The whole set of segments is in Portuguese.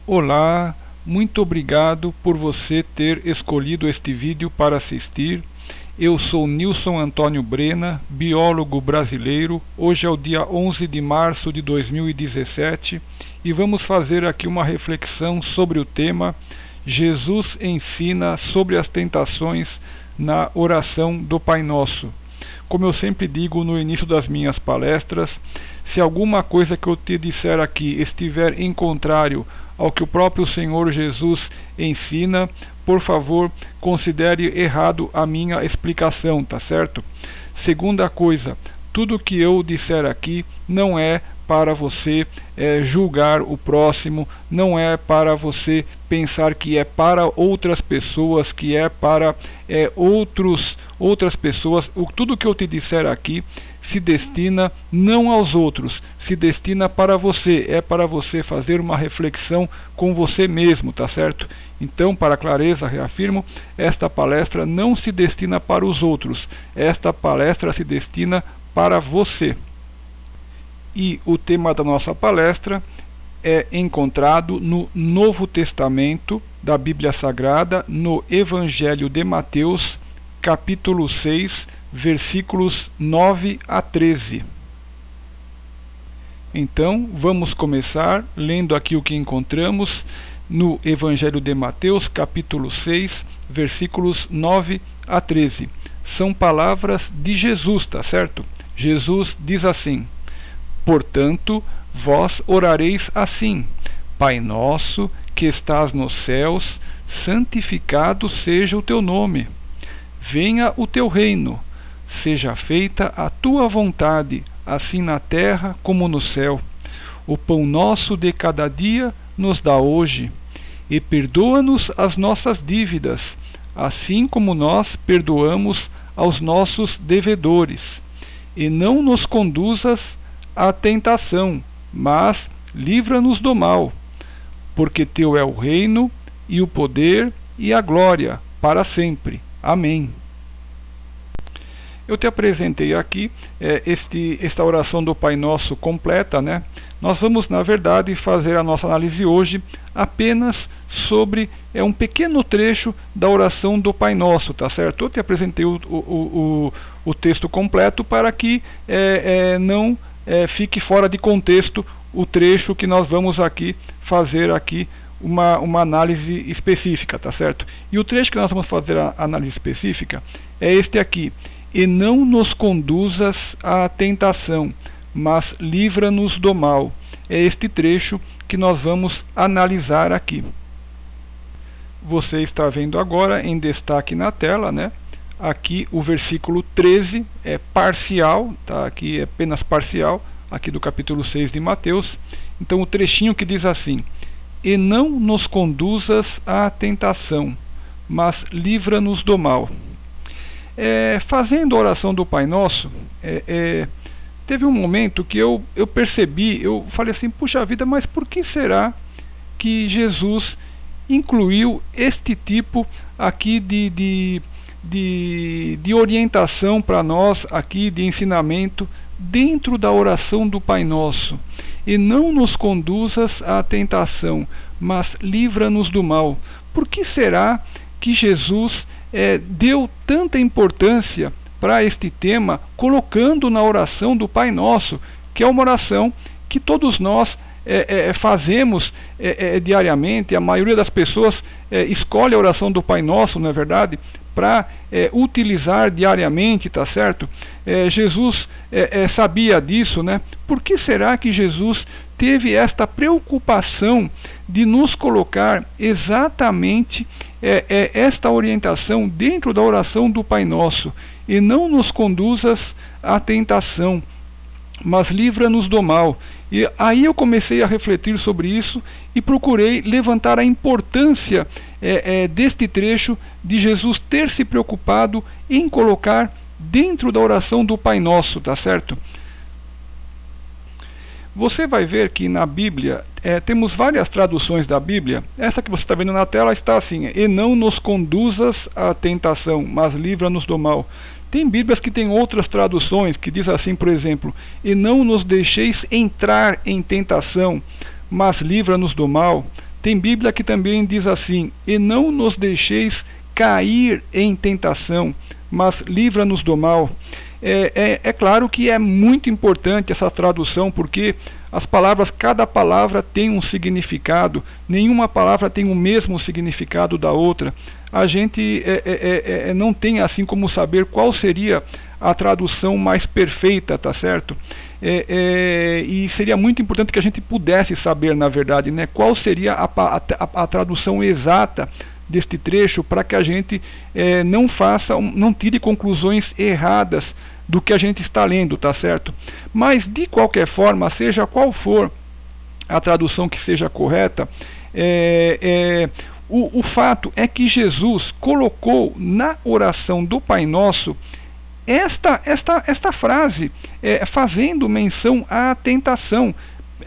Olá, muito obrigado por você ter escolhido este vídeo para assistir. Eu sou Nilson Antônio Brena, biólogo brasileiro. Hoje é o dia 11 de março de 2017 e vamos fazer aqui uma reflexão sobre o tema Jesus ensina sobre as tentações na oração do Pai Nosso. Como eu sempre digo no início das minhas palestras, se alguma coisa que eu te disser aqui estiver em contrário ao que o próprio Senhor Jesus ensina, por favor, considere errado a minha explicação, tá certo? Segunda coisa, tudo que eu disser aqui não é para você julgar o próximo, não é para você pensar que é para outras pessoas, que é para outras pessoas. Tudo que eu te disser aqui se destina não aos outros, se destina para você, é para você fazer uma reflexão com você mesmo, tá certo? Então, para clareza, reafirmo, esta palestra não se destina para os outros, esta palestra se destina para você. E o tema da nossa palestra é encontrado no Novo Testamento da Bíblia Sagrada, no Evangelho de Mateus, capítulo 6, versículos 9 a 13. Então, vamos começar lendo aqui o que encontramos no Evangelho de Mateus, capítulo 6, versículos 9 a 13. São palavras de Jesus, tá certo? Jesus diz assim: portanto, vós orareis assim: Pai nosso, que estás nos céus, santificado seja o teu nome. Venha o teu reino. Seja feita a tua vontade, assim na terra como no céu. O pão nosso de cada dia nos dá hoje. E perdoa-nos as nossas dívidas, assim como nós perdoamos aos nossos devedores. E não nos conduzas à tentação, mas livra-nos do mal. Porque teu é o reino, e o poder, e a glória, para sempre. Amém. Eu te apresentei aqui esta oração do Pai Nosso completa, né? Nós vamos, na verdade, fazer a nossa análise hoje apenas sobre um pequeno trecho da oração do Pai Nosso, tá certo? Eu te apresentei o texto completo para que não fique fora de contexto o trecho que nós vamos aqui fazer aqui uma análise específica, tá certo? E o trecho que nós vamos fazer a análise específica é este aqui: e não nos conduzas à tentação, mas livra-nos do mal. É este trecho que nós vamos analisar aqui. Você está vendo agora em destaque na tela, né? Aqui o versículo 13 é parcial, tá? Aqui é apenas parcial, aqui do capítulo 6 de Mateus. Então o trechinho que diz assim: e não nos conduzas à tentação, mas livra-nos do mal. Fazendo a oração do Pai Nosso, teve um momento que eu percebi, eu falei assim: puxa vida, mas por que será que Jesus incluiu este tipo aqui de orientação para nós, aqui de ensinamento, dentro da oração do Pai Nosso? E não nos conduzas à tentação, mas livra-nos do mal. Por que será que Jesus deu tanta importância para este tema, colocando na oração do Pai Nosso, que é uma oração que todos nós fazemos diariamente? A maioria das pessoas escolhe a oração do Pai Nosso, não é verdade, para utilizar diariamente, tá certo? Jesus sabia disso, né? Por que será que Jesus teve esta preocupação de nos colocar exatamente esta orientação dentro da oração do Pai Nosso? E não nos conduzas à tentação, mas livra-nos do mal. E aí eu comecei a refletir sobre isso e procurei levantar a importância deste trecho de Jesus ter se preocupado em colocar dentro da oração do Pai Nosso, tá certo? Você vai ver que na Bíblia temos várias traduções da Bíblia. Essa que você está vendo na tela está assim: e não nos conduzas à tentação, mas livra-nos do mal. Tem Bíblias que têm outras traduções, que diz assim, por exemplo: e não nos deixeis entrar em tentação, mas livra-nos do mal. Tem Bíblia que também diz assim: e não nos deixeis cair em tentação, mas livra-nos do mal. É claro que é muito importante essa tradução, porque as palavras, cada palavra tem um significado, nenhuma palavra tem o mesmo significado da outra. A gente não tem assim como saber qual seria a tradução mais perfeita, tá certo? E seria muito importante que a gente pudesse saber, na verdade, né, qual seria a tradução exata deste trecho, para que a gente não tire conclusões erradas do que a gente está lendo, tá certo? Mas de qualquer forma, seja qual for a tradução que seja correta, o fato é que Jesus colocou na oração do Pai Nosso esta frase, fazendo menção à tentação,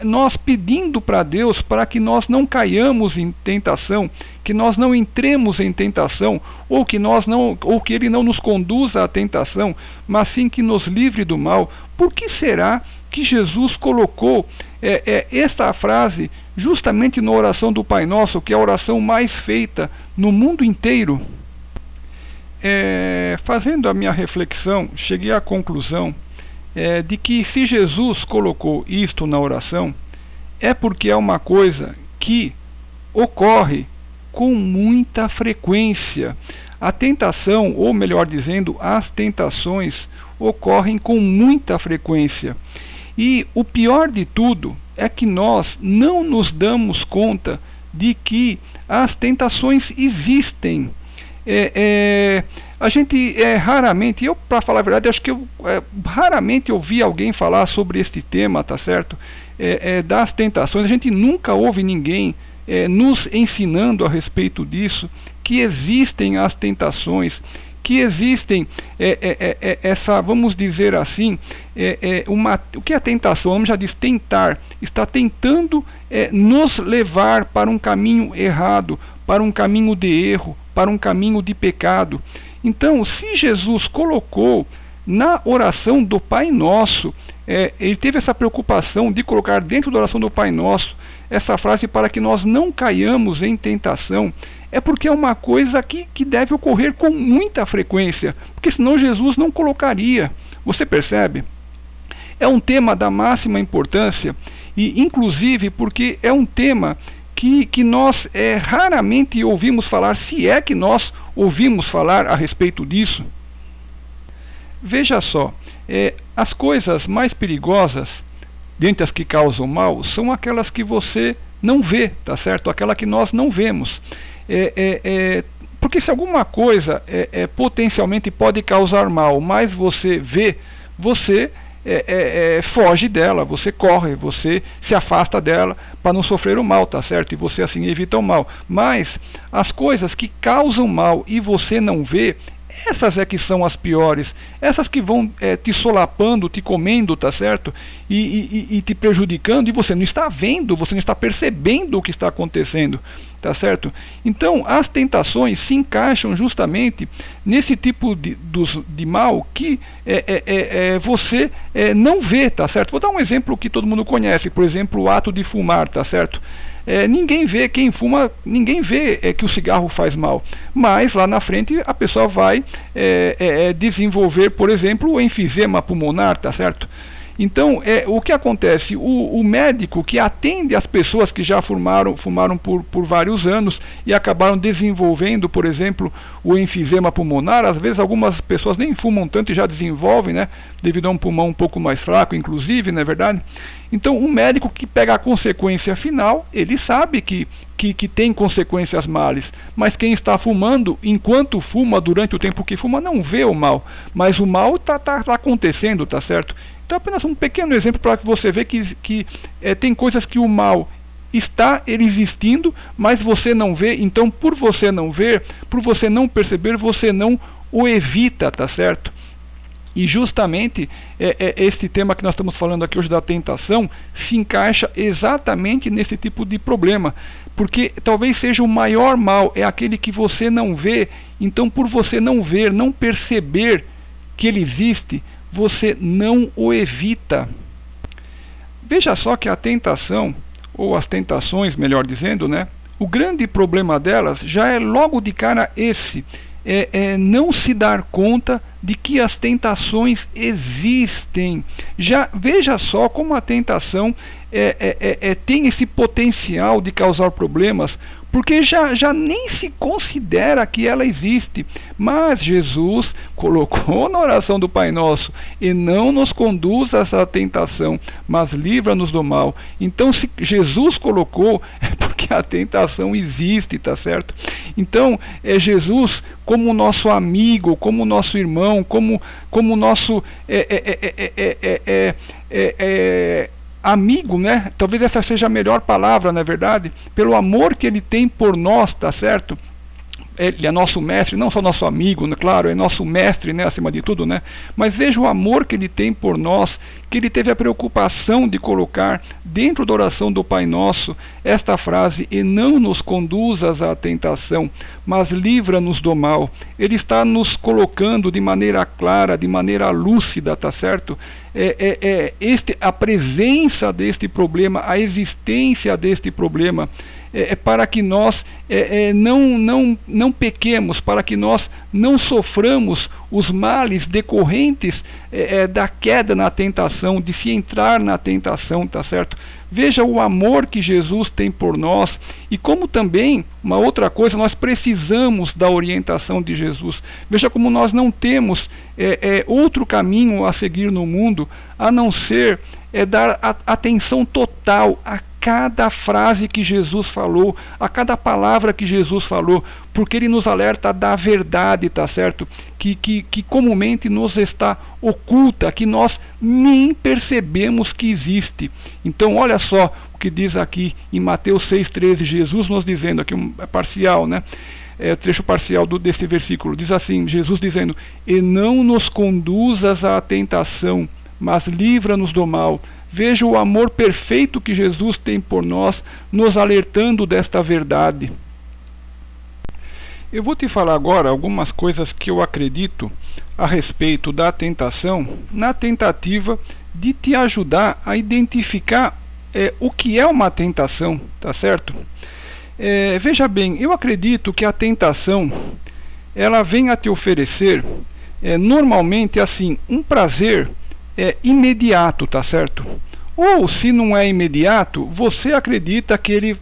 nós pedindo para Deus para que nós não caiamos em tentação, que nós não entremos em tentação, ou que Ele não nos conduza à tentação, mas sim que nos livre do mal. Por que será que Jesus colocou esta frase justamente na oração do Pai Nosso, que é a oração mais feita no mundo inteiro? Fazendo a minha reflexão, cheguei à conclusão de que se Jesus colocou isto na oração, é porque é uma coisa que ocorre com muita frequência. A tentação, ou melhor dizendo, as tentações ocorrem com muita frequência. E o pior de tudo é que nós não nos damos conta de que as tentações existem. A gente raramente, eu para falar a verdade, acho que eu raramente ouvi alguém falar sobre este tema, tá certo? Das tentações. A gente nunca ouve ninguém nos ensinando a respeito disso, que existem as tentações, que existem essa, vamos dizer assim, o que é tentação? O nome já diz tentar, está tentando nos levar para um caminho errado, para um caminho de erro, para um caminho de pecado. Então, se Jesus colocou na oração do Pai Nosso, ele teve essa preocupação de colocar dentro da oração do Pai Nosso essa frase para que nós não caiamos em tentação, é porque é uma coisa que deve ocorrer com muita frequência, porque senão Jesus não colocaria. Você percebe? É um tema da máxima importância, e inclusive porque é um tema que nós raramente ouvimos falar, se é que nós ouvimos falar a respeito disso. Veja só, as coisas mais perigosas, dentre as que causam mal, são aquelas que você não vê, tá certo? Aquela que nós não vemos. Porque se alguma coisa potencialmente pode causar mal, mas você vê, você foge dela, você corre, você se afasta dela para não sofrer o mal, tá certo? E você assim evita o mal. Mas as coisas que causam mal e você não vê, essas que são as piores, essas que vão te solapando, te comendo, tá certo? E te prejudicando, e você não está vendo, você não está percebendo o que está acontecendo, tá certo? Então, as tentações se encaixam justamente nesse tipo de mal que você não vê, tá certo? Vou dar um exemplo que todo mundo conhece, por exemplo, o ato de fumar, tá certo? Ninguém vê, quem fuma, ninguém vê que o cigarro faz mal, mas lá na frente a pessoa vai desenvolver, por exemplo, o enfisema pulmonar, tá certo? Então, o que acontece? O médico que atende as pessoas que já fumaram por vários anos e acabaram desenvolvendo, por exemplo, o enfisema pulmonar, às vezes algumas pessoas nem fumam tanto e já desenvolvem, né? Devido a um pulmão um pouco mais fraco, inclusive, não é verdade? Então, o médico que pega a consequência final, ele sabe que tem consequências males, mas quem está fumando, enquanto fuma, durante o tempo que fuma, não vê o mal, mas o mal está acontecendo, tá certo? Então, apenas um pequeno exemplo para que você veja que tem coisas que o mal está existindo, mas você não vê. Então, por você não ver, por você não perceber, você não o evita, tá certo? E justamente este tema que nós estamos falando aqui hoje da tentação se encaixa exatamente nesse tipo de problema, porque talvez seja o maior mal, é aquele que você não vê. Então, por você não ver, não perceber que ele existe, você não o evita. Veja só que a tentação, ou as tentações, melhor dizendo, né? O grande problema delas já é logo de cara esse, não se dar conta de que as tentações existem. Já veja só como a tentação tem esse potencial de causar problemas, porque já nem se considera que ela existe. Mas Jesus colocou na oração do Pai Nosso: e não nos conduzas à tentação, mas livra-nos do mal. Então, se Jesus colocou, é porque a tentação existe, tá certo? Então, Jesus como nosso amigo, como nosso irmão, como nosso amigo, né? Talvez essa seja a melhor palavra, na verdade, pelo amor que ele tem por nós, tá certo? Ele é nosso mestre, não só nosso amigo, né? Claro, é nosso mestre, né, acima de tudo, né? Mas veja o amor que ele tem por nós, que ele teve a preocupação de colocar dentro da oração do Pai Nosso esta frase: e não nos conduzas à tentação, mas livra-nos do mal. Ele está nos colocando de maneira clara, de maneira lúcida, tá certo? A presença deste problema, a existência deste problema, para que nós não pequemos, para que nós não soframos os males decorrentes da queda na tentação, de se entrar na tentação, tá certo? Veja o amor que Jesus tem por nós, e como também, uma outra coisa, nós precisamos da orientação de Jesus. Veja como nós não temos outro caminho a seguir no mundo, a não ser dar atenção total a cada frase que Jesus falou, a cada palavra que Jesus falou, porque ele nos alerta da verdade, tá certo? Que comumente nos está oculta, que nós nem percebemos que existe. Então olha só o que diz aqui em Mateus 6,13, Jesus nos dizendo, aqui parcial, né? Trecho parcial desse versículo, diz assim, Jesus dizendo: e não nos conduzas à tentação, mas livra-nos do mal. Veja o amor perfeito que Jesus tem por nós, nos alertando desta verdade. Eu vou te falar agora algumas coisas que eu acredito a respeito da tentação, na tentativa de te ajudar a identificar o que é uma tentação, tá certo? Veja bem, eu acredito que a tentação, ela vem a te oferecer, normalmente assim, um prazer imediato, tá certo? Ou se não é imediato, você acredita que ele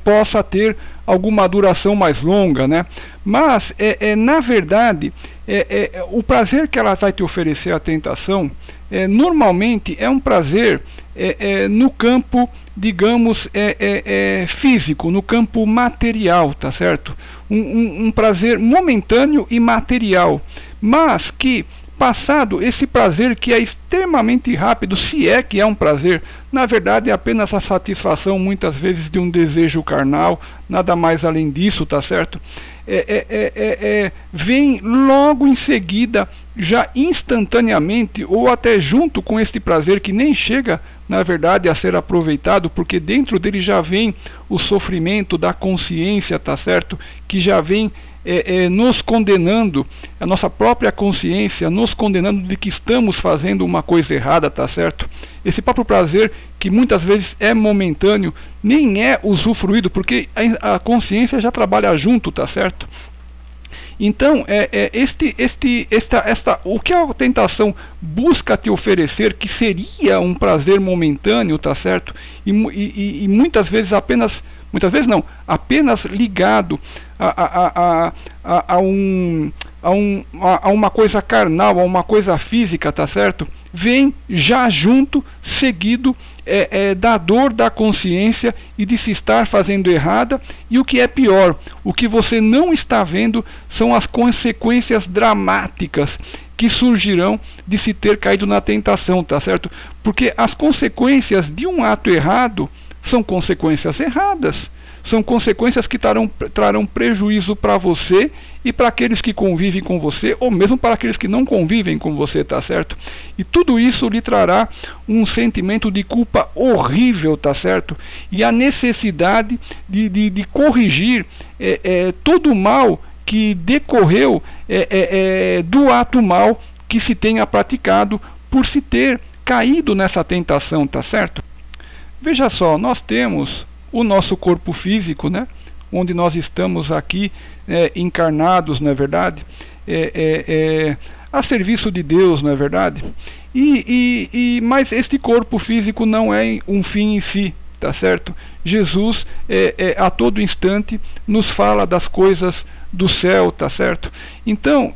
possa ter alguma duração mais longa, né? Mas na verdade, o prazer que ela vai te oferecer, a tentação, normalmente é um prazer no campo, digamos, físico, no campo material, tá certo? Um prazer momentâneo e material, mas que, passado esse prazer que é extremamente rápido, se é que é um prazer, na verdade é apenas a satisfação muitas vezes de um desejo carnal, nada mais além disso, tá certo? Vem logo em seguida, já instantaneamente, ou até junto com este prazer que nem chega, na verdade, a ser aproveitado, porque dentro dele já vem o sofrimento da consciência, tá certo? Que já vem nos condenando, a nossa própria consciência nos condenando de que estamos fazendo uma coisa errada, tá certo? Esse próprio prazer, que muitas vezes é momentâneo, nem é usufruído, porque a consciência já trabalha junto, tá certo? Então, o que a tentação busca te oferecer, que seria um prazer momentâneo, tá certo? E muitas vezes apenas ligado a uma coisa carnal, a uma coisa física, tá certo? Vem já junto, seguido da dor da consciência e de se estar fazendo errada, e o que é pior, o que você não está vendo são as consequências dramáticas que surgirão de se ter caído na tentação, tá certo? Porque as consequências de um ato errado são consequências erradas. São consequências que trarão prejuízo para você e para aqueles que convivem com você, ou mesmo para aqueles que não convivem com você, tá certo? E tudo isso lhe trará um sentimento de culpa horrível, tá certo? E a necessidade de corrigir todo o mal que decorreu do ato mal que se tenha praticado por se ter caído nessa tentação, tá certo? Veja só, nós temos o nosso corpo físico, né? onde nós estamos aqui encarnados, não é verdade? A serviço de Deus, não é verdade? Mas este corpo físico não é um fim em si, tá certo? Jesus a todo instante nos fala das coisas do céu, tá certo? Então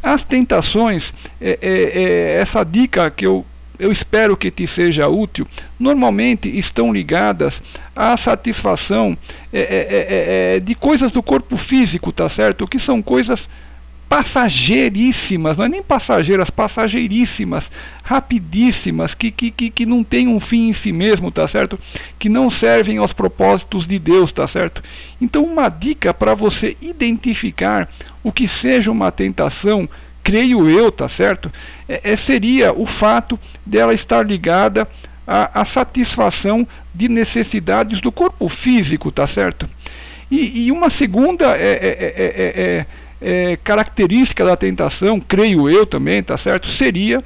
as tentações, essa dica que eu espero que te seja útil, normalmente estão ligadas à satisfação de coisas do corpo físico, tá certo? Que são coisas passageiríssimas, não é nem passageiras, passageiríssimas, rapidíssimas, que não tem um fim em si mesmo, tá certo? Que não servem aos propósitos de Deus, tá certo? Então uma dica para você identificar o que seja uma tentação, creio eu, tá certo? Seria o fato dela estar ligada à satisfação de necessidades do corpo físico, tá certo? E uma segunda característica da tentação, creio eu também, tá certo? Seria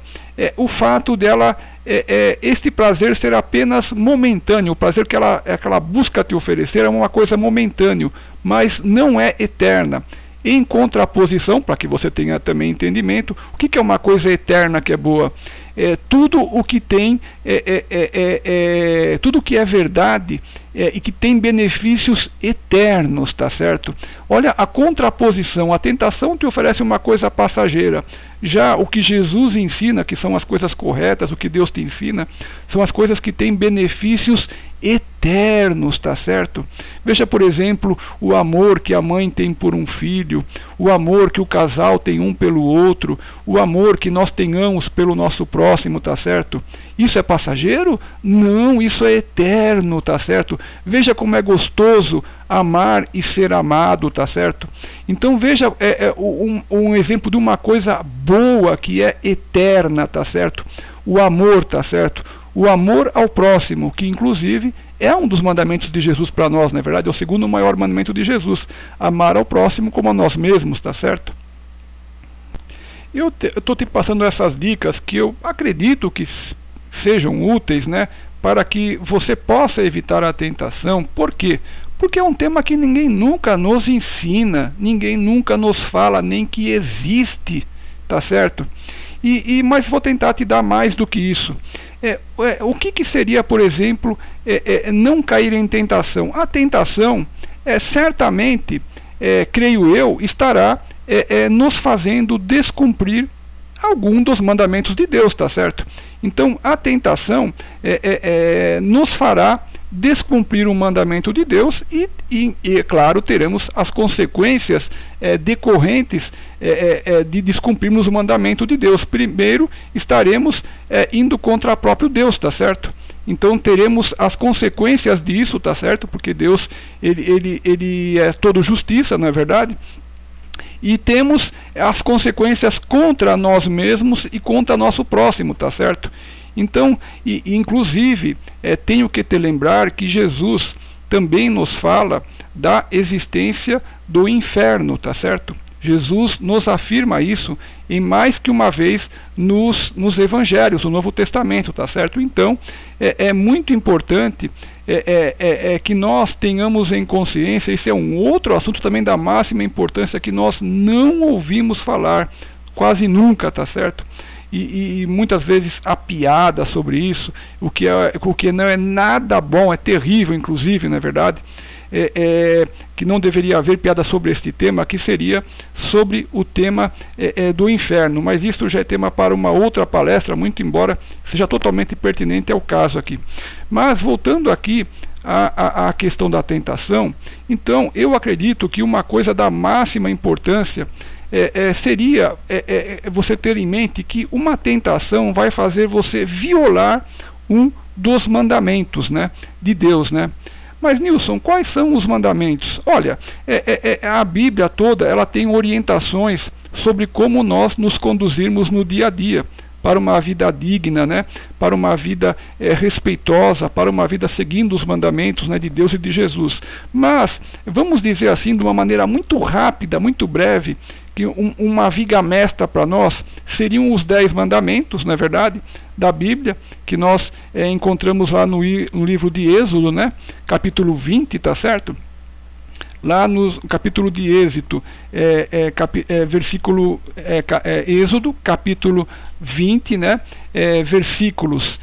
o fato dela, este prazer ser apenas momentâneo, o prazer que ela busca te oferecer é uma coisa momentânea, mas não é eterna. Em contraposição, para que você tenha também entendimento, o que é uma coisa eterna que é boa? Tudo o que tem, tudo que é verdade e que tem benefícios eternos, tá certo? Olha a contraposição, a tentação te oferece uma coisa passageira. Já o que Jesus ensina, que são as coisas corretas, o que Deus te ensina, são as coisas que têm benefícios eternos, tá certo? Veja, por exemplo, o amor que a mãe tem por um filho, o amor que o casal tem um pelo outro, o amor que nós tenhamos pelo nosso próximo, tá certo? Isso é passageiro? Não, isso é eterno, tá certo? Veja como é gostoso amar e ser amado, tá certo? Então veja um exemplo de uma coisa boa que é eterna, tá certo? O amor, tá certo? O amor ao próximo, que inclusive é um dos mandamentos de Jesus para nós, não é verdade? É o segundo maior mandamento de Jesus, amar ao próximo como a nós mesmos, tá certo? Eu estou te passando essas dicas que eu acredito que sejam úteis, né? Para que você possa evitar a tentação. Por quê? Porque é um tema que ninguém nunca nos ensina, ninguém nunca nos fala nem que existe, tá certo? Mas vou tentar te dar mais do que isso. O que seria, por exemplo, não cair em tentação? A tentação, certamente, creio eu, estará nos fazendo descumprir algum dos mandamentos de Deus, tá certo? Então, a tentação nos fará descumprir um mandamento de Deus e claro, teremos as consequências decorrentes de descumprirmos o mandamento de Deus. Primeiro, estaremos indo contra o próprio Deus, tá certo? Então teremos as consequências disso, tá certo? Porque Deus, ele é todo justiça, não é verdade? E temos as consequências contra nós mesmos e contra nosso próximo, tá certo? Então, inclusive, tenho que te lembrar que Jesus também nos fala da existência do inferno, tá certo? Jesus nos afirma isso em mais que uma vez nos evangelhos, no Novo Testamento, tá certo? Então, é muito importante que nós tenhamos em consciência, esse é um outro assunto também da máxima importância que nós não ouvimos falar quase nunca, tá certo? E muitas vezes há piada sobre isso, o que não é nada bom, é terrível inclusive, não é verdade? Que não deveria haver piada sobre este tema, que seria sobre o tema do inferno, mas isto já é tema para uma outra palestra, muito embora seja totalmente pertinente ao caso aqui. Mas voltando aqui à questão da tentação, então eu acredito que uma coisa da máxima importância seria você ter em mente que uma tentação vai fazer você violar um dos mandamentos, né, de Deus, né? Mas Nilson, quais são os mandamentos? Olha, a Bíblia toda ela tem orientações sobre como nós nos conduzirmos no dia a dia para uma vida digna, né? Para uma vida respeitosa, para uma vida seguindo os mandamentos, né, de Deus e de Jesus. Mas vamos dizer assim, de uma maneira muito rápida, muito breve, que uma viga mestra para nós seriam os 10 mandamentos, não é verdade? Da Bíblia, que nós encontramos lá no livro de Êxodo, né? Capítulo 20, tá certo? lá no capítulo de Êxodo, Êxodo, capítulo 20, né, versículos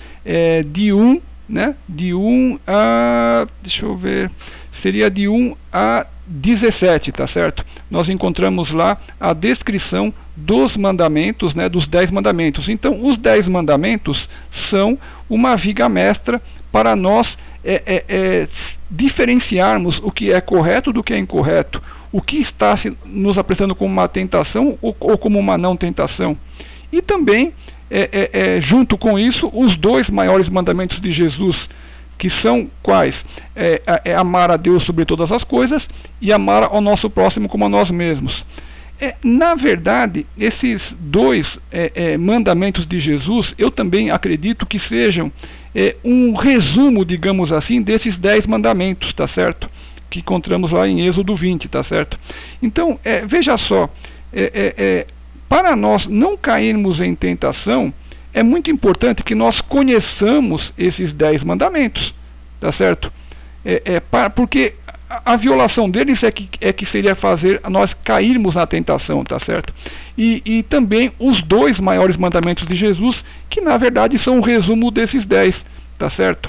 de 1, né, de 1 a, deixa eu ver, seria de 1 a 17, tá certo? Nós encontramos lá a descrição dos mandamentos, né, dos 10 mandamentos. Então, os 10 mandamentos são uma viga mestra para nós diferenciarmos o que é correto do que é incorreto, o que está nos apresentando como uma tentação ou como uma não tentação. E também, junto com isso, os 2 maiores mandamentos de Jesus, que são quais? Amar a Deus sobre todas as coisas e amar ao nosso próximo como a nós mesmos. Na verdade, esses 2 mandamentos de Jesus, eu também acredito que sejam um resumo, digamos assim, desses 10 mandamentos, tá certo? Que encontramos lá em Êxodo 20, tá certo? Então, veja só, para nós não cairmos em tentação, é muito importante que nós conheçamos esses 10 mandamentos, tá certo? Porque a violação deles é que seria fazer nós cairmos na tentação, tá certo? E também os 2 maiores mandamentos de Jesus, que na verdade são um resumo desses 10, tá certo?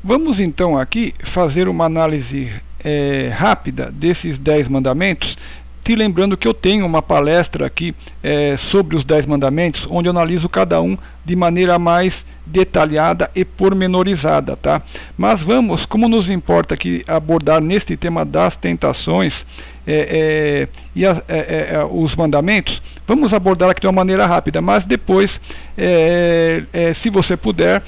Vamos então aqui fazer uma análise rápida desses 10 mandamentos, te lembrando que eu tenho uma palestra aqui sobre os 10 mandamentos, onde eu analiso cada um de maneira mais detalhada e pormenorizada, tá? Mas vamos, como nos importa aqui abordar neste tema das tentações os mandamentos, vamos abordar aqui de uma maneira rápida, mas depois, se você puder,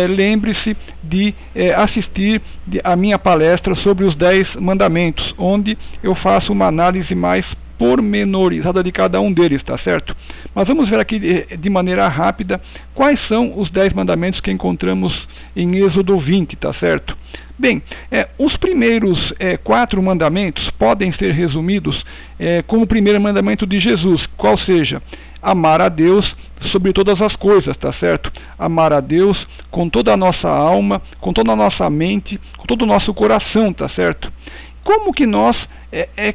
lembre-se de assistir a minha palestra sobre os 10 mandamentos, onde eu faço uma análise mais pormenorizada de cada um deles, tá certo? Mas vamos ver aqui de maneira rápida quais são os 10 mandamentos que encontramos em Êxodo 20, tá certo? Bem, os primeiros 4 mandamentos podem ser resumidos como o primeiro mandamento de Jesus, qual seja, amar a Deus sobre todas as coisas, tá certo? Amar a Deus com toda a nossa alma, com toda a nossa mente, com todo o nosso coração, tá certo? Como que nós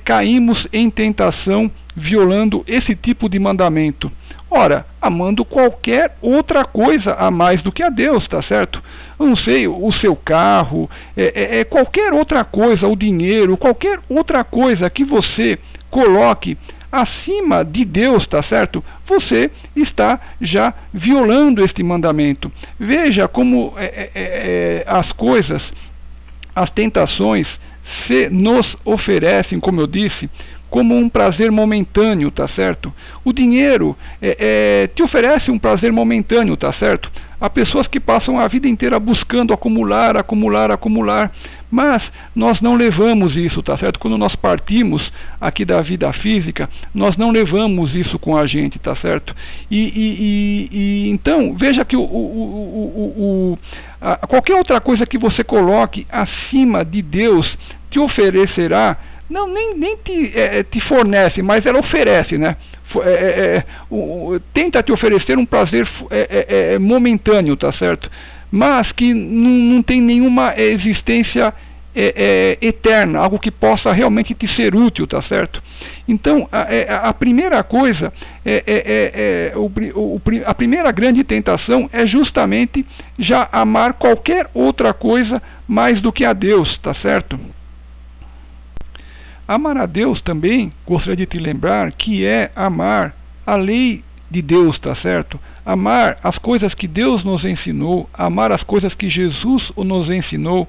caímos em tentação violando esse tipo de mandamento? Ora, amando qualquer outra coisa a mais do que a Deus, tá certo? Eu não sei, o seu carro, qualquer outra coisa, o dinheiro, qualquer outra coisa que você coloque acima de Deus, tá certo? Você está já violando este mandamento. Veja como as coisas, as tentações se nos oferecem, como eu disse, como um prazer momentâneo, tá certo? O dinheiro te oferece um prazer momentâneo, tá certo? Há pessoas que passam a vida inteira buscando acumular, acumular, acumular, mas nós não levamos isso, tá certo? Quando nós partimos aqui da vida física, nós não levamos isso com a gente, tá certo? Então, veja que qualquer outra coisa que você coloque acima de Deus te oferecerá, não, nem te fornece, mas ela oferece, né? Tenta te oferecer um prazer momentâneo, tá certo? Mas que não tem nenhuma existência eterna, algo que possa realmente te ser útil, tá certo? Então, a primeira coisa, a primeira grande tentação é justamente já amar qualquer outra coisa mais do que a Deus, tá certo? Amar a Deus também, gostaria de te lembrar, que é amar a lei de Deus, tá certo? Amar as coisas que Deus nos ensinou, amar as coisas que Jesus nos ensinou,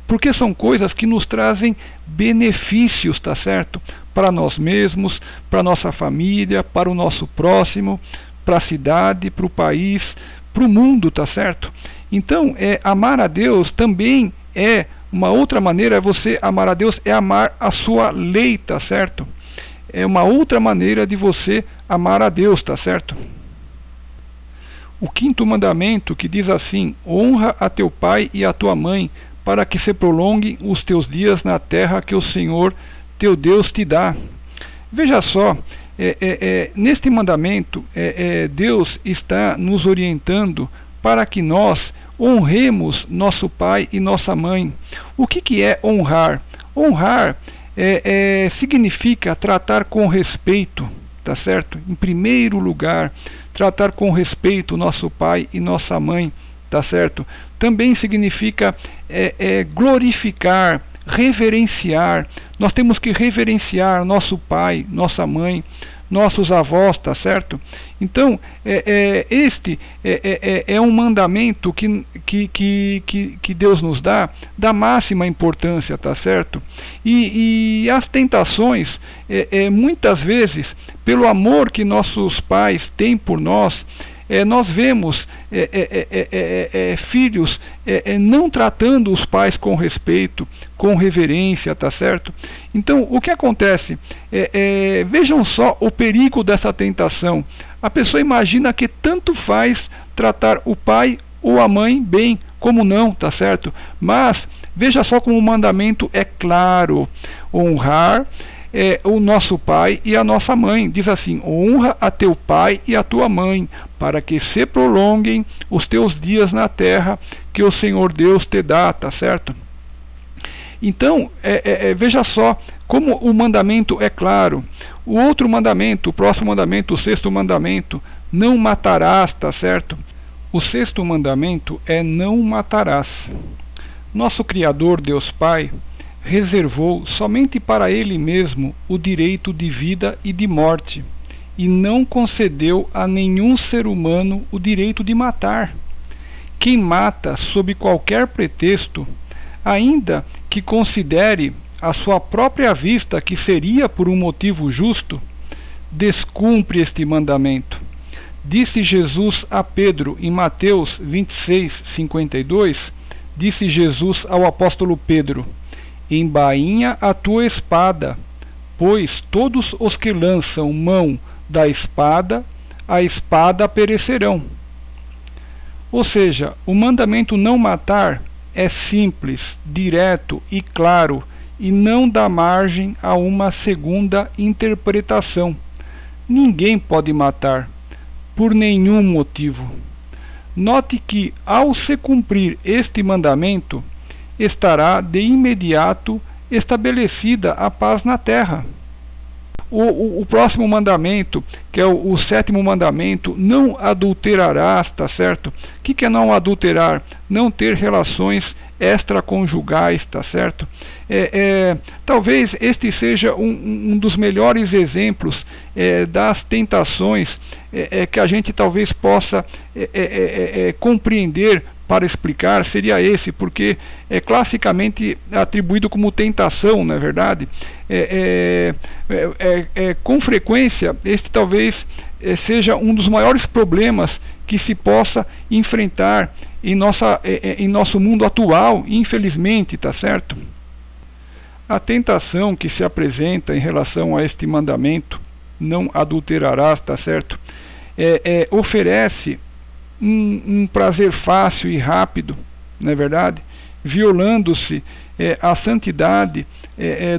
porque são coisas que nos trazem benefícios, tá certo? Para nós mesmos, para nossa família, para o nosso próximo, para a cidade, para o país, para o mundo, tá certo? Então, amar a Deus também uma outra maneira, você amar a Deus é amar a sua lei, tá certo? É uma outra maneira de você amar a Deus, tá certo? O 5º mandamento, que diz assim: honra a teu pai e a tua mãe, para que se prolonguem os teus dias na terra que o Senhor teu Deus te dá. Veja só, neste mandamento, Deus está nos orientando para que nós honremos nosso pai e nossa mãe. O que é honrar? Honrar significa tratar com respeito, tá certo? Em primeiro lugar, tratar com respeito nosso pai e nossa mãe, tá certo? Também significa glorificar, reverenciar. Nós temos que reverenciar nosso pai, nossa mãe, nossos avós, tá certo? Então, este é um mandamento que Deus nos dá, da máxima importância, tá certo? E as tentações, muitas vezes, pelo amor que nossos pais têm por nós, nós vemos filhos não tratando os pais com respeito, com reverência, tá certo? Então, o que acontece? Vejam só o perigo dessa tentação. A pessoa imagina que tanto faz tratar o pai ou a mãe bem, como não, tá certo? Mas, veja só como o mandamento é claro: honrar o nosso pai e a nossa mãe. Diz assim: honra a teu pai e a tua mãe, para que se prolonguem os teus dias na terra que o Senhor Deus te dá, tá certo? Então, veja só como o mandamento é claro. O outro mandamento, o próximo mandamento, o sexto mandamento: não matarás, tá certo? O sexto mandamento é não matarás. Nosso Criador, Deus Pai, reservou somente para Ele mesmo o direito de vida e de morte, e não concedeu a nenhum ser humano o direito de matar. Quem mata sob qualquer pretexto, ainda que considere à sua própria vista que seria por um motivo justo, descumpre este mandamento. Disse Jesus a Pedro em Mateus 26:52, disse Jesus ao apóstolo Pedro: embainha a tua espada, pois todos os que lançam mão da espada, a espada perecerão. Ou seja, o mandamento não matar é simples, direto e claro, e não dá margem a uma segunda interpretação. Ninguém pode matar, por nenhum motivo. Note que, ao se cumprir este mandamento, estará de imediato estabelecida a paz na terra. O próximo mandamento, que é o sétimo mandamento: não adulterarás, tá certo? O que é não adulterar? Não ter relações extraconjugais, tá certo? Talvez este seja um dos melhores exemplos das tentações que a gente talvez possa compreender. Para explicar, seria esse, porque é classicamente atribuído como tentação, não é verdade? Com frequência, este talvez seja um dos maiores problemas que se possa enfrentar em nosso mundo atual, infelizmente, tá certo? A tentação que se apresenta em relação a este mandamento, não adulterarás, tá certo? Oferece um prazer fácil e rápido, não é verdade? Violando-se a santidade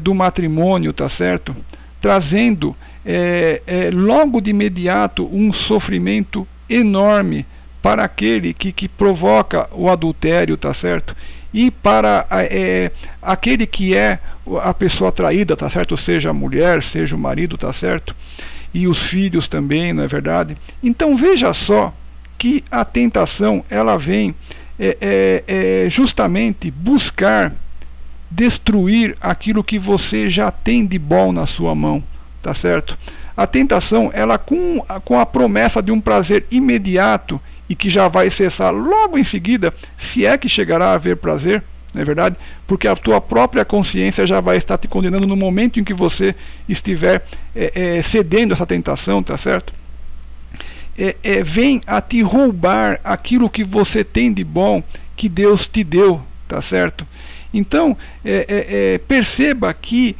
do matrimônio, tá certo? Trazendo logo de imediato um sofrimento enorme para aquele que provoca o adultério, tá certo? E para aquele que é a pessoa traída, tá certo? Seja a mulher, seja o marido, tá certo? E os filhos também, não é verdade? Então veja só que a tentação, ela vem justamente buscar destruir aquilo que você já tem de bom na sua mão, tá certo? A tentação, ela com a promessa de um prazer imediato e que já vai cessar logo em seguida, se é que chegará a haver prazer, não é verdade? Porque a tua própria consciência já vai estar te condenando no momento em que você estiver cedendo essa tentação, tá certo? Vem a te roubar aquilo que você tem de bom que Deus te deu, tá certo? Então, perceba que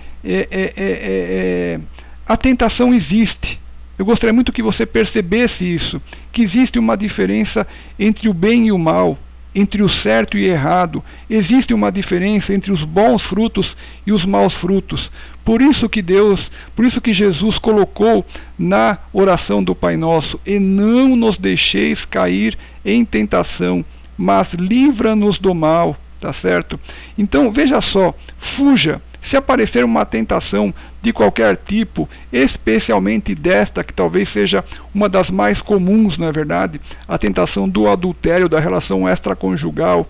a tentação existe. Eu gostaria muito que você percebesse isso, que existe uma diferença entre o bem e o mal, entre o certo e errado. Existe uma diferença entre os bons frutos e os maus frutos. Por isso que Jesus colocou na oração do Pai Nosso: e não nos deixeis cair em tentação, mas livra-nos do mal, tá certo? Então, veja só, fuja. Se aparecer uma tentação de qualquer tipo, especialmente desta, que talvez seja uma das mais comuns, não é verdade? A tentação do adultério, da relação extraconjugal.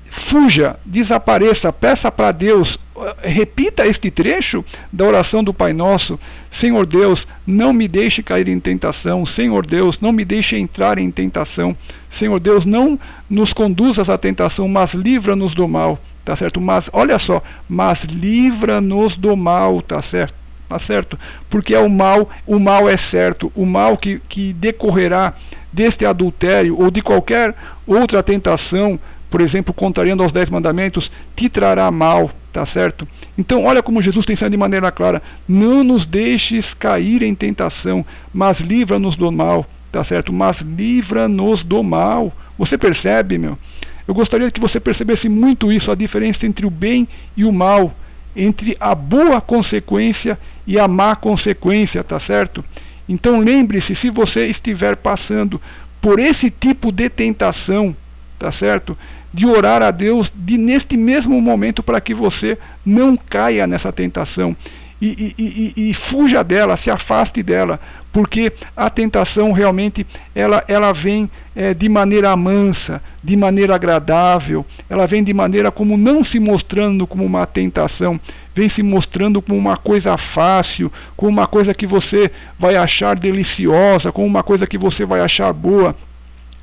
Fuja, desapareça, peça para Deus, repita este trecho da oração do Pai Nosso: Senhor Deus, não me deixe cair em tentação, Senhor Deus, não me deixe entrar em tentação, Senhor Deus, não nos conduzas à tentação, mas livra-nos do mal, tá certo? Mas, olha só, mas livra-nos do mal, tá certo? Tá certo? Porque é o mal é certo, o mal que decorrerá deste adultério ou de qualquer outra tentação, por exemplo, contrariando aos 10 mandamentos, te trará mal, tá certo? Então, olha como Jesus tem ensinado de maneira clara: não nos deixes cair em tentação, mas livra-nos do mal, tá certo? Mas livra-nos do mal. Você percebe, meu? Eu gostaria que você percebesse muito isso, a diferença entre o bem e o mal, entre a boa consequência e a má consequência, tá certo? Então, lembre-se, se você estiver passando por esse tipo de tentação, tá certo? De orar a Deus neste mesmo momento para que você não caia nessa tentação e fuja dela, se afaste dela, porque a tentação realmente ela vem de maneira mansa, de maneira agradável, ela vem de maneira como não se mostrando como uma tentação, vem se mostrando como uma coisa fácil, como uma coisa que você vai achar deliciosa, como uma coisa que você vai achar boa.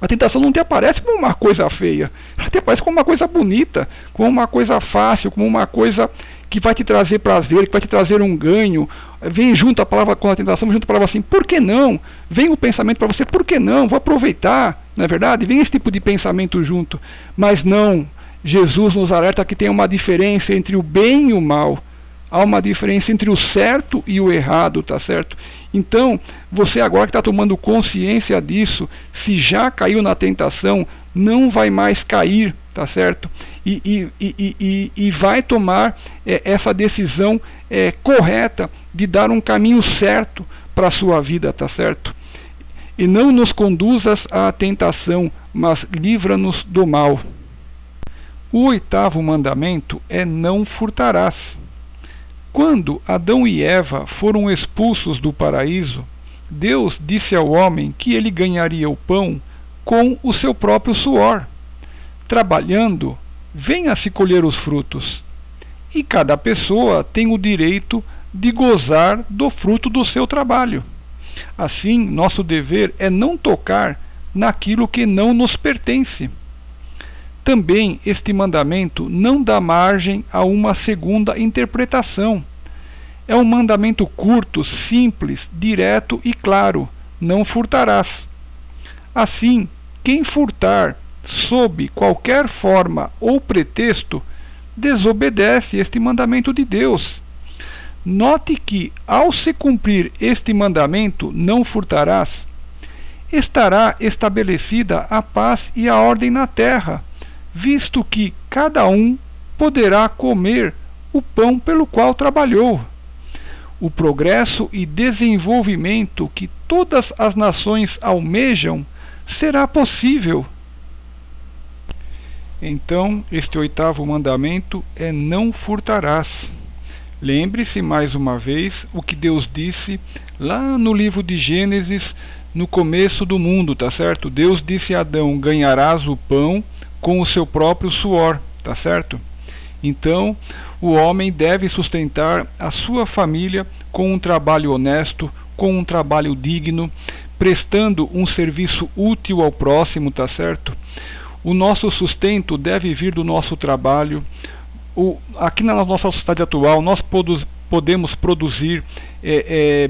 A tentação não te aparece como uma coisa feia, ela te aparece como uma coisa bonita, como uma coisa fácil, como uma coisa que vai te trazer prazer, que vai te trazer um ganho. Vem junto a palavra com a tentação, junto a palavra assim, por que não? Vem o pensamento para você, por que não? Vou aproveitar, não é verdade? Vem esse tipo de pensamento junto. Mas não, Jesus nos alerta que tem uma diferença entre o bem e o mal. Há uma diferença entre o certo e o errado, tá certo? Então, você agora que está tomando consciência disso, se já caiu na tentação, não vai mais cair, tá certo? E vai tomar essa decisão correta de dar um caminho certo para a sua vida, tá certo? E não nos conduzas à tentação, mas livra-nos do mal. O 8º mandamento é: não furtarás. Quando Adão e Eva foram expulsos do paraíso, Deus disse ao homem que ele ganharia o pão com o seu próprio suor. Trabalhando, venha-se colher os frutos. E cada pessoa tem o direito de gozar do fruto do seu trabalho. Assim, nosso dever é não tocar naquilo que não nos pertence. Também este mandamento não dá margem a uma segunda interpretação. É um mandamento curto, simples, direto e claro: não furtarás. Assim, quem furtar sob qualquer forma ou pretexto desobedece este mandamento de Deus. Note que, ao se cumprir este mandamento, não furtarás, estará estabelecida a paz e a ordem na terra, visto que cada um poderá comer o pão pelo qual trabalhou. O progresso e desenvolvimento que todas as nações almejam será possível. Então, este 8º mandamento é: não furtarás. Lembre-se mais uma vez o que Deus disse lá no livro de Gênesis, no começo do mundo, tá certo? Deus disse a Adão: ganharás o pão com o seu próprio suor, tá certo? Então, o homem deve sustentar a sua família com um trabalho honesto, com um trabalho digno, prestando um serviço útil ao próximo, tá certo? O nosso sustento deve vir do nosso trabalho. Aqui na nossa sociedade atual, nós podemos produzir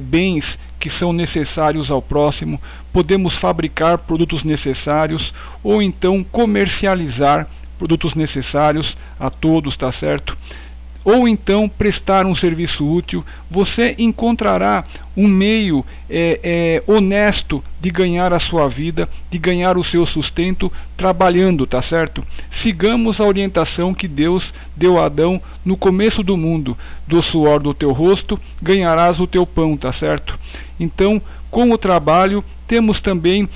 bens que são necessários ao próximo, podemos fabricar produtos necessários, ou então comercializar produtos necessários a todos, tá certo? Ou então prestar um serviço útil. Você encontrará um meio honesto de ganhar a sua vida, de ganhar o seu sustento trabalhando, tá certo? Sigamos a orientação que Deus deu a Adão no começo do mundo: do suor do teu rosto ganharás o teu pão, tá certo? Então, com o trabalho, temos também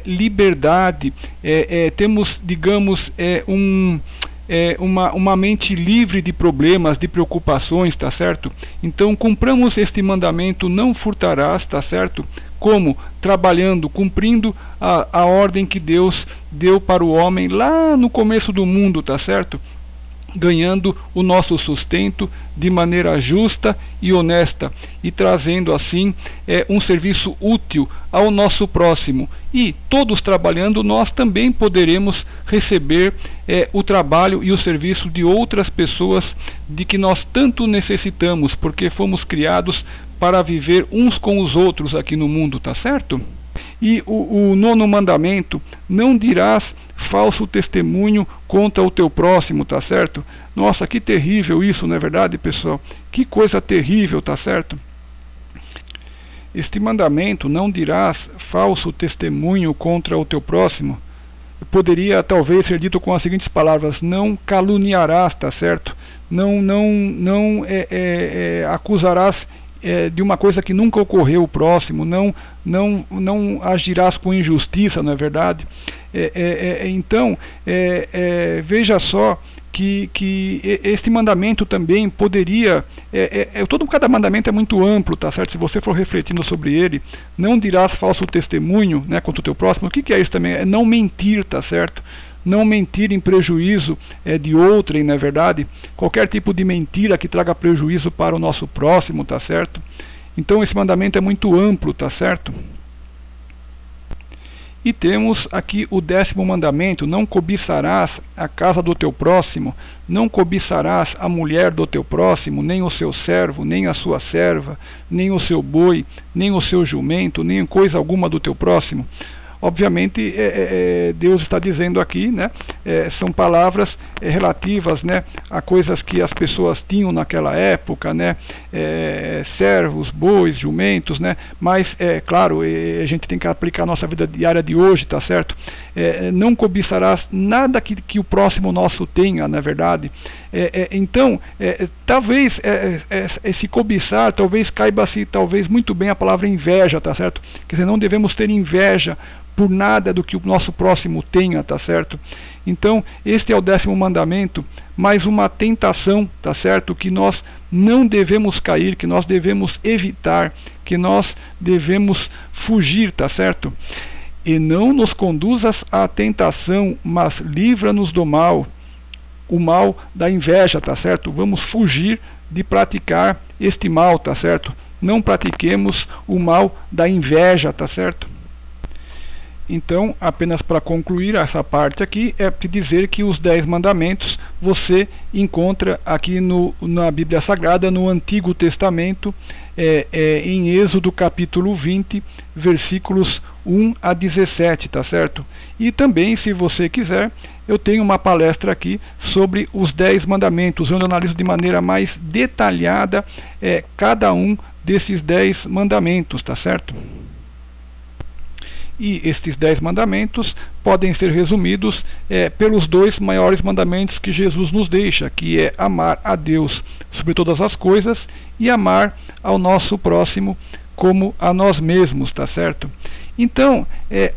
liberdade, temos, digamos, uma mente livre de problemas, de preocupações, tá certo? Então cumpramos este mandamento, não furtarás, tá certo? Como? Trabalhando, cumprindo a ordem que Deus deu para o homem lá no começo do mundo, tá certo? Ganhando o nosso sustento de maneira justa e honesta e trazendo assim um serviço útil ao nosso próximo. E todos trabalhando, nós também poderemos receber o trabalho e o serviço de outras pessoas de que nós tanto necessitamos, porque fomos criados para viver uns com os outros aqui no mundo, tá certo? E o nono mandamento: não dirás falso testemunho contra o teu próximo, tá certo? Nossa, que terrível isso, não é verdade, pessoal? Que coisa terrível, tá certo? Este mandamento, não dirás falso testemunho contra o teu próximo, poderia talvez ser dito com as seguintes palavras: não caluniarás, tá certo? Não acusarás de uma coisa que nunca ocorreu o próximo, não agirás com injustiça, não é verdade? Então, veja só que este mandamento também poderia, cada mandamento é muito amplo, tá certo? Se você for refletindo sobre ele, não dirás falso testemunho, né, contra o teu próximo. O que é isso também? É não mentir, tá certo? Não mentir em prejuízo de outrem, não é verdade? Qualquer tipo de mentira que traga prejuízo para o nosso próximo, tá certo? Então esse mandamento é muito amplo, tá certo? E temos aqui o 10º mandamento: não cobiçarás a casa do teu próximo, não cobiçarás a mulher do teu próximo, nem o seu servo, nem a sua serva, nem o seu boi, nem o seu jumento, nem coisa alguma do teu próximo. Obviamente, Deus está dizendo aqui, né, são palavras relativas, né, a coisas que as pessoas tinham naquela época, né, servos, bois, jumentos, né, mas, claro, a gente tem que aplicar a nossa vida diária de hoje, tá certo? Não cobiçarás nada que o próximo nosso tenha, na verdade. Então, talvez esse cobiçar, talvez caiba-se talvez muito bem a palavra inveja, tá certo? Quer dizer, não devemos ter inveja por nada do que o nosso próximo tenha, tá certo? Então, este é o 10º mandamento, mais uma tentação, tá certo? Que nós não devemos cair, que nós devemos evitar, que nós devemos fugir, tá certo? E não nos conduzas à tentação, mas livra-nos do mal, o mal da inveja, tá certo? Vamos fugir de praticar este mal, tá certo? Não pratiquemos o mal da inveja, tá certo? Então, apenas para concluir essa parte aqui, é te dizer que os 10 mandamentos você encontra aqui na Bíblia Sagrada, no Antigo Testamento, em Êxodo capítulo 20, versículos 1 a 17, tá certo? E também, se você quiser, eu tenho uma palestra aqui sobre os 10 mandamentos, onde eu analiso de maneira mais detalhada cada um desses 10 mandamentos, tá certo? E estes 10 mandamentos podem ser resumidos pelos 2 maiores mandamentos que Jesus nos deixa, que é amar a Deus sobre todas as coisas e amar ao nosso próximo como a nós mesmos, tá certo? Então,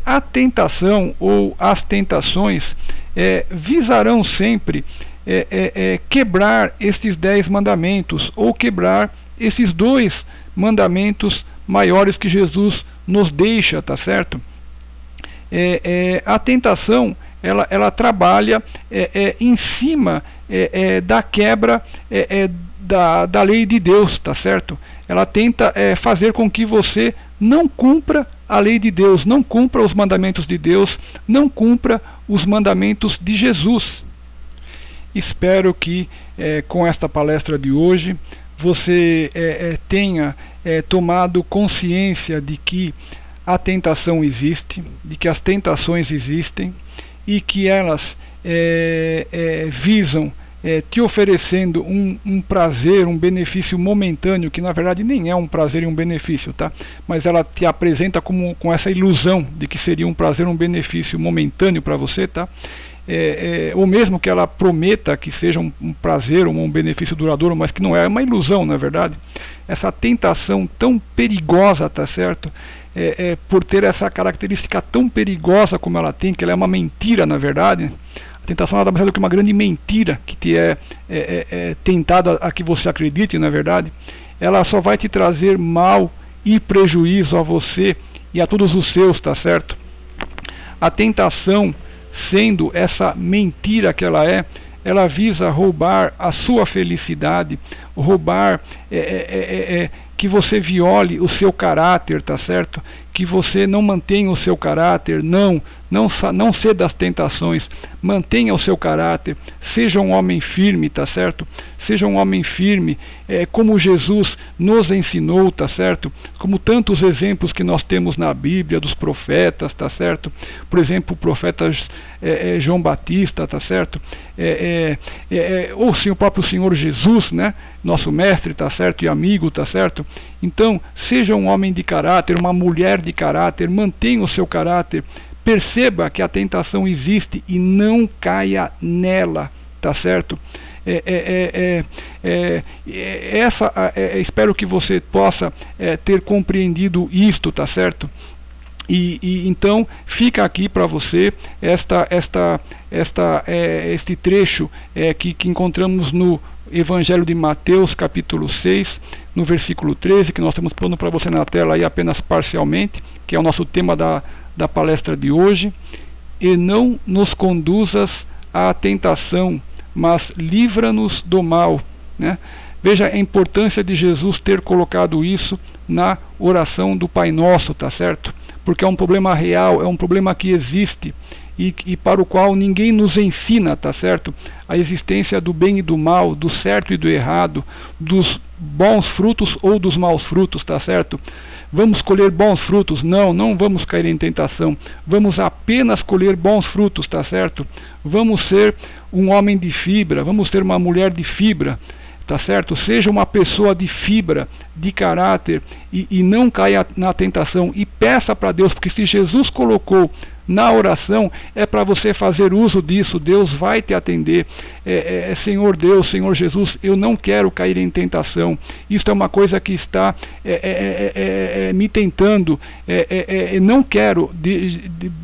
a tentação ou as tentações visarão sempre quebrar estes 10 mandamentos ou quebrar esses 2 mandamentos maiores que Jesus nos deixa, tá certo? A tentação ela trabalha em cima da quebra da lei de Deus, tá certo? Ela tenta fazer com que você não cumpra a lei de Deus, não cumpra os mandamentos de Deus, não cumpra os mandamentos de Jesus. Espero que com esta palestra de hoje você tenha tomado consciência de que a tentação existe, de que as tentações existem e que elas visam te oferecendo um prazer, um benefício momentâneo, que na verdade nem é um prazer e um benefício, tá? Mas ela te apresenta com essa ilusão de que seria um prazer, um benefício momentâneo para você, tá? Ou mesmo que ela prometa que seja um prazer ou um benefício duradouro, mas que não é uma ilusão, na verdade. Essa tentação tão perigosa, tá certo? por ter essa característica tão perigosa como ela tem, que ela é uma mentira, na verdade. A tentação nada mais é do que uma grande mentira que te é tentada a que você acredite, na verdade. Ela só vai te trazer mal e prejuízo a você e a todos os seus, tá certo? A tentação, sendo essa mentira que ela visa roubar a sua felicidade, roubar que você viole o seu caráter, tá certo? Que você não mantenha o seu caráter, não ceda às tentações, mantenha o seu caráter, seja um homem firme, tá certo? Seja um homem firme, como Jesus nos ensinou, tá certo? Como tantos exemplos que nós temos na Bíblia, dos profetas, tá certo? Por exemplo, o profeta João Batista, tá certo? Ou sim, o próprio Senhor Jesus, né? Nosso mestre, tá certo? E amigo, tá certo? Então, seja um homem de caráter, uma mulher de caráter, mantenha o seu caráter, perceba que a tentação existe e não caia nela, tá certo? Espero que você possa ter compreendido isto, tá certo? Então fica aqui para você este trecho que encontramos no Evangelho de Mateus, capítulo 6, no versículo 13, que nós estamos pondo para você na tela aí apenas parcialmente, que é o nosso tema da palestra de hoje. E não nos conduzas à tentação, mas livra-nos do mal, né? Veja a importância de Jesus ter colocado isso na oração do Pai Nosso, tá certo? Porque é um problema real, é um problema que existe e para o qual ninguém nos ensina, tá certo? A existência do bem e do mal, do certo e do errado, dos bons frutos ou dos maus frutos, tá certo? Vamos colher bons frutos? Não vamos cair em tentação. Vamos apenas colher bons frutos, tá certo? Vamos ser um homem de fibra, vamos ser uma mulher de fibra, tá certo? Seja uma pessoa de fibra, de caráter e não caia na tentação. E peça para Deus, porque se Jesus colocou na oração, é para você fazer uso disso. Deus vai te atender. Senhor Deus, Senhor Jesus, eu não quero cair em tentação. Isso é uma coisa que está me tentando. Não quero.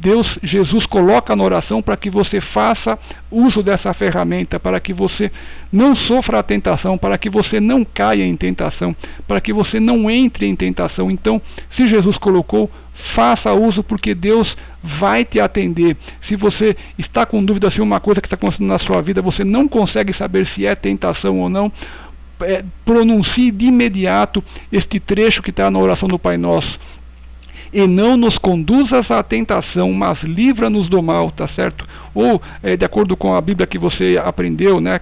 Deus, Jesus coloca na oração para que você faça uso dessa ferramenta, para que você não sofra a tentação, para que você não caia em tentação, para que você não entre em tentação. Então, se Jesus colocou, faça uso, porque Deus vai te atender. Se você está com dúvida se uma coisa que está acontecendo na sua vida você não consegue saber se é tentação ou não, pronuncie de imediato este trecho que está na oração do Pai Nosso. E não nos conduzas à tentação, mas livra-nos do mal, tá certo? Ou, de acordo com a Bíblia que você aprendeu, né?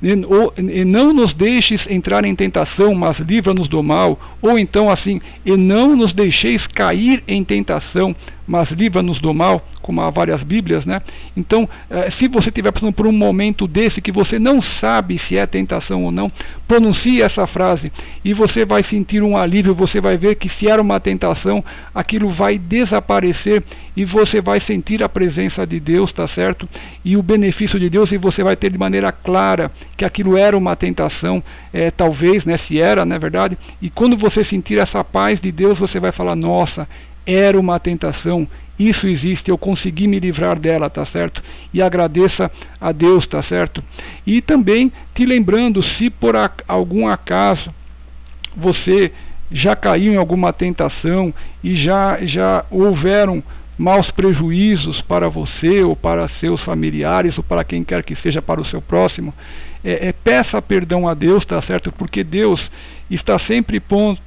E não nos deixes entrar em tentação, mas livra-nos do mal. Ou então assim, e não nos deixeis cair em tentação, mas livra-nos do mal, como há várias Bíblias, né? Então, se você estiver passando por um momento desse que você não sabe se é tentação ou não, pronuncie essa frase e você vai sentir um alívio. Você vai ver que se era uma tentação, aquilo vai desaparecer e você vai sentir a presença de Deus, tá certo? E o benefício de Deus, e você vai ter de maneira clara que aquilo era uma tentação, talvez, né? Se era, não é verdade? E quando você sentir essa paz de Deus, você vai falar: nossa, era uma tentação, isso existe, eu consegui me livrar dela, tá certo? E agradeça a Deus, tá certo? E também te lembrando, se por algum acaso você já caiu em alguma tentação e já houveram maus prejuízos para você ou para seus familiares ou para quem quer que seja, para o seu próximo, peça perdão a Deus, tá certo? Porque Deus está sempre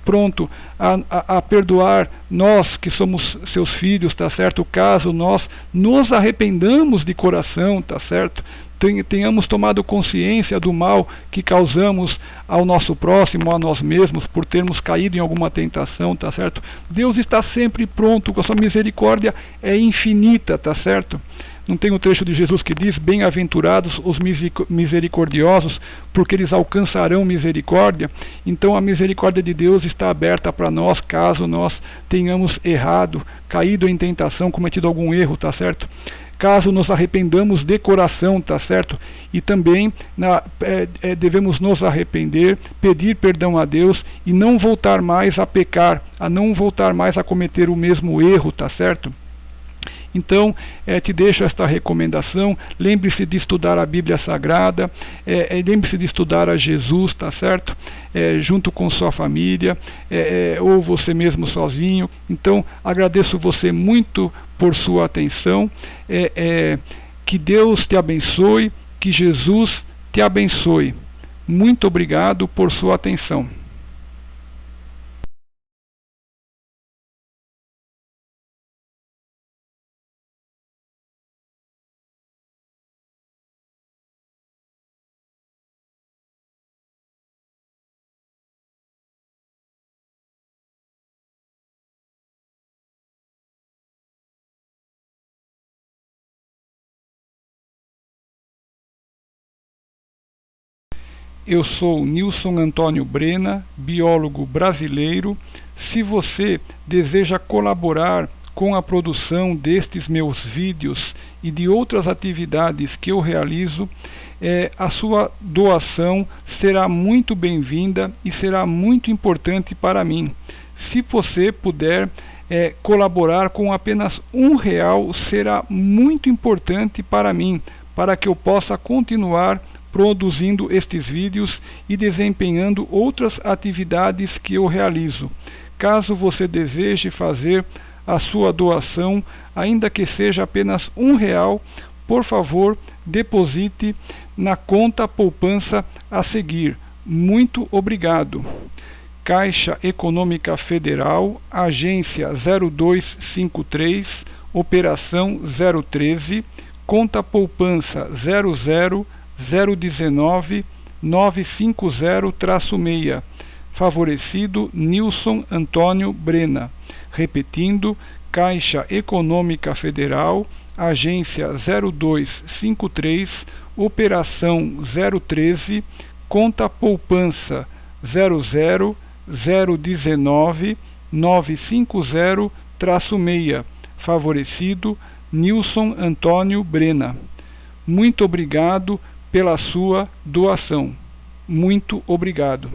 pronto a perdoar nós que somos seus filhos, tá certo? Caso nós nos arrependamos de coração, tá certo? Tenhamos tomado consciência do mal que causamos ao nosso próximo, a nós mesmos, por termos caído em alguma tentação, tá certo? Deus está sempre pronto, com a sua misericórdia é infinita, tá certo? Não tem um trecho de Jesus que diz: bem-aventurados os misericordiosos, porque eles alcançarão misericórdia? Então a misericórdia de Deus está aberta para nós, caso nós tenhamos errado, caído em tentação, cometido algum erro, tá certo? Caso nos arrependamos de coração, tá certo? e também devemos nos arrepender, pedir perdão a Deus e não voltar mais a pecar, a não voltar mais a cometer o mesmo erro, tá certo? Então, te deixo esta recomendação. Lembre-se de estudar a Bíblia Sagrada, lembre-se de estudar a Jesus, tá certo? Junto com sua família, ou você mesmo sozinho. Então, agradeço você muito por sua atenção. Que Deus te abençoe, que Jesus te abençoe. Muito obrigado por sua atenção. Eu sou Nilson Antônio Brena, biólogo brasileiro. Se você deseja colaborar com a produção destes meus vídeos e de outras atividades que eu realizo, a sua doação será muito bem-vinda e será muito importante para mim. Se você puder colaborar com apenas R$1, será muito importante para mim, para que eu possa continuar produzindo estes vídeos e desempenhando outras atividades que eu realizo. Caso você deseje fazer a sua doação, ainda que seja apenas R$1, por favor, deposite na conta poupança a seguir. Muito obrigado. Caixa Econômica Federal, agência 0253, operação 013, conta poupança 00950-950-6, favorecido Nilson Antônio Brena. Repetindo, Caixa Econômica Federal, agência 0253, operação 013, conta poupança 00019-950-6, favorecido Nilson Antônio Brena. Muito obrigado pela sua doação. Muito obrigado.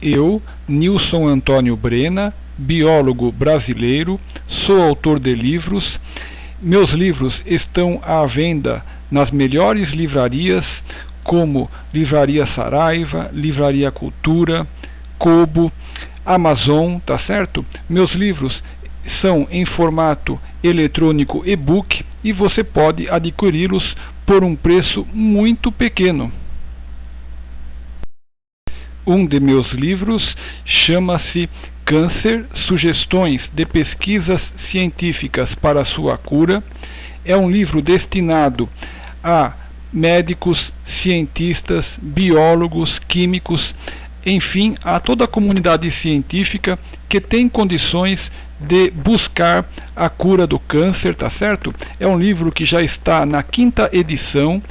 Eu, Nilson Antônio Brena, biólogo brasileiro, sou autor de livros. Meus livros estão à venda nas melhores livrarias, como Livraria Saraiva, Livraria Cultura, Kobo, Amazon, tá certo? Meus livros são em formato eletrônico e-book e você pode adquiri-los por um preço muito pequeno. Um de meus livros chama-se Câncer, Sugestões de Pesquisas Científicas para Sua Cura. É um livro destinado a médicos, cientistas, biólogos, químicos, enfim, a toda a comunidade científica que tem condições de buscar a cura do câncer, tá certo? É um livro que já está na 5ª edição.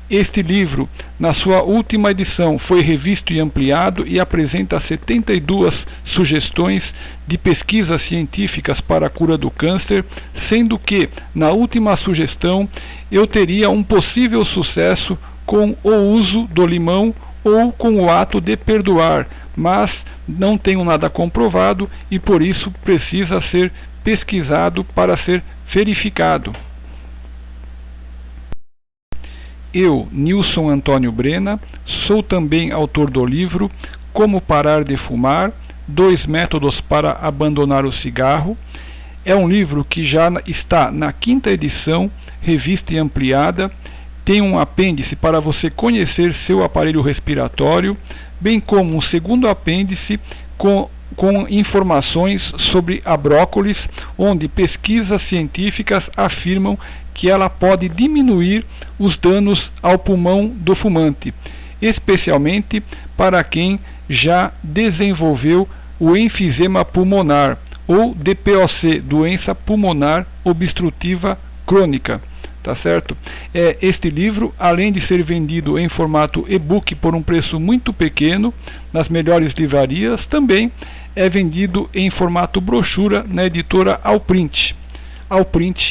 Este livro, na sua última edição, foi revisto e ampliado e apresenta 72 sugestões de pesquisas científicas para a cura do câncer, sendo que, na última sugestão, eu teria um possível sucesso com o uso do limão ou com o ato de perdoar, mas não tenho nada comprovado e por isso precisa ser pesquisado para ser verificado. Eu, Nilson Antônio Brena, sou também autor do livro Como Parar de Fumar, 2 métodos para abandonar o cigarro. É um livro que já está na 5ª edição, revista e ampliada. Tem um apêndice para você conhecer seu aparelho respiratório, bem como um segundo apêndice com informações sobre a brócolis, onde pesquisas científicas afirmam que ela pode diminuir os danos ao pulmão do fumante, especialmente para quem já desenvolveu o enfisema pulmonar, ou DPOC, doença pulmonar obstrutiva crônica. Tá certo? Este livro, além de ser vendido em formato e-book por um preço muito pequeno nas melhores livrarias, também é vendido em formato brochura na editora Alprint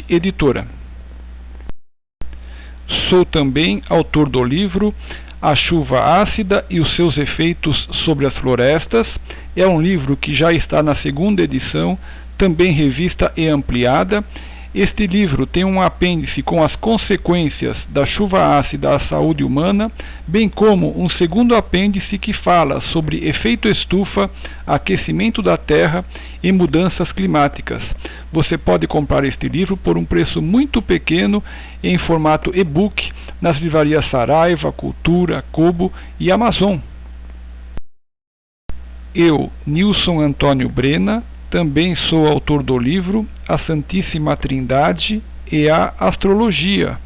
Editora. Sou também autor do livro A Chuva Ácida e os seus efeitos sobre as florestas. É um livro que já está na segunda edição, também revista e ampliada. Este livro tem um apêndice com as consequências da chuva ácida à saúde humana, bem como um segundo apêndice que fala sobre efeito estufa, aquecimento da Terra e mudanças climáticas. Você pode comprar este livro por um preço muito pequeno em formato e-book nas livrarias Saraiva, Cultura, Kobo e Amazon. Eu, Nilson Antônio Brena, também sou autor do livro A Santíssima Trindade e a Astrologia.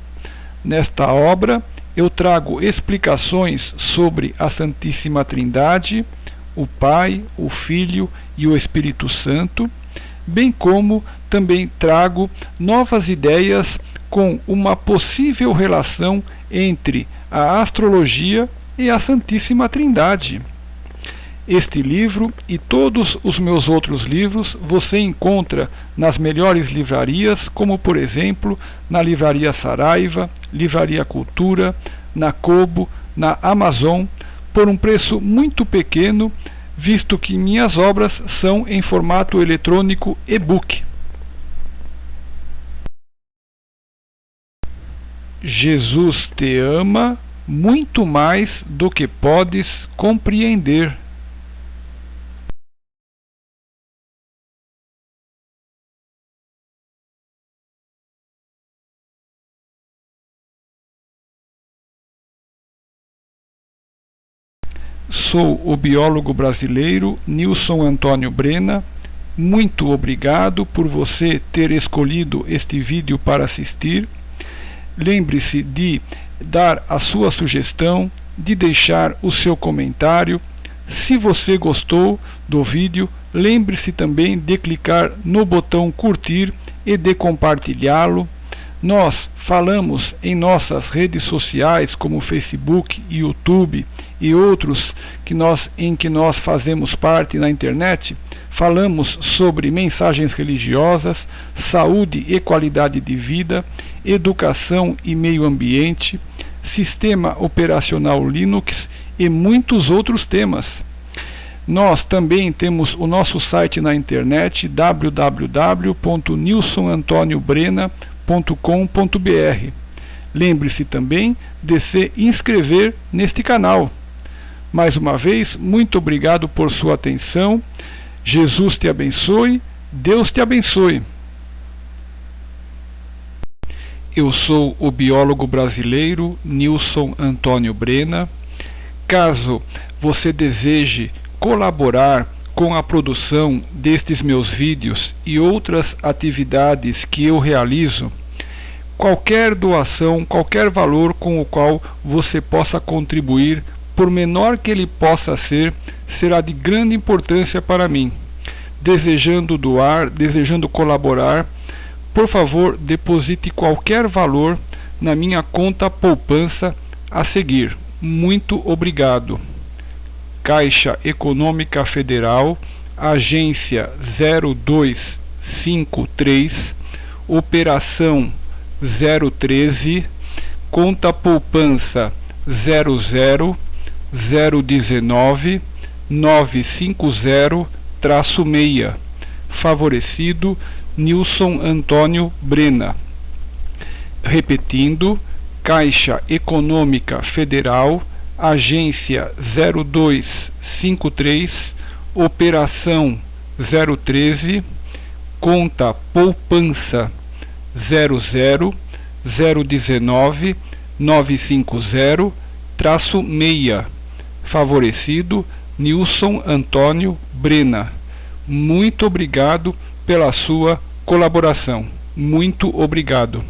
Nesta obra, eu trago explicações sobre a Santíssima Trindade, o Pai, o Filho e o Espírito Santo, bem como também trago novas ideias com uma possível relação entre a astrologia e a Santíssima Trindade. Este livro e todos os meus outros livros você encontra nas melhores livrarias, como por exemplo na Livraria Saraiva, Livraria Cultura, na Kobo, na Amazon, por um preço muito pequeno, visto que minhas obras são em formato eletrônico e-book. Jesus te ama muito mais do que podes compreender. Sou o biólogo brasileiro Nilson Antônio Brena. Muito obrigado por você ter escolhido este vídeo para assistir. Lembre-se de dar a sua sugestão, de deixar o seu comentário. Se você gostou do vídeo, lembre-se também de clicar no botão curtir e de compartilhá-lo. Nós falamos em nossas redes sociais como Facebook, YouTube e outros em que nós fazemos parte na internet. Falamos sobre mensagens religiosas, saúde e qualidade de vida, educação e meio ambiente, sistema operacional Linux e muitos outros temas. Nós também temos o nosso site na internet www.nilsonantoniobrena.com.br. Lembre-se também de se inscrever neste canal. Mais uma vez, muito obrigado por sua atenção. Jesus te abençoe, Deus te abençoe. Eu sou o biólogo brasileiro Nilson Antônio Brena. Caso você deseje colaborar com a produção destes meus vídeos e outras atividades que eu realizo, qualquer doação, qualquer valor com o qual você possa contribuir, por menor que ele possa ser, será de grande importância para mim. Desejando doar, desejando colaborar, por favor, deposite qualquer valor na minha conta poupança a seguir. Muito obrigado. Caixa Econômica Federal, agência 0253, operação 013, conta poupança 00019 950-6, favorecido Nilson Antônio Brena. Repetindo, Caixa Econômica Federal, agência 0253, operação 013, conta poupança 00019 950-6, favorecido Nilson Antônio Brena. Muito obrigado pela sua colaboração. Muito obrigado.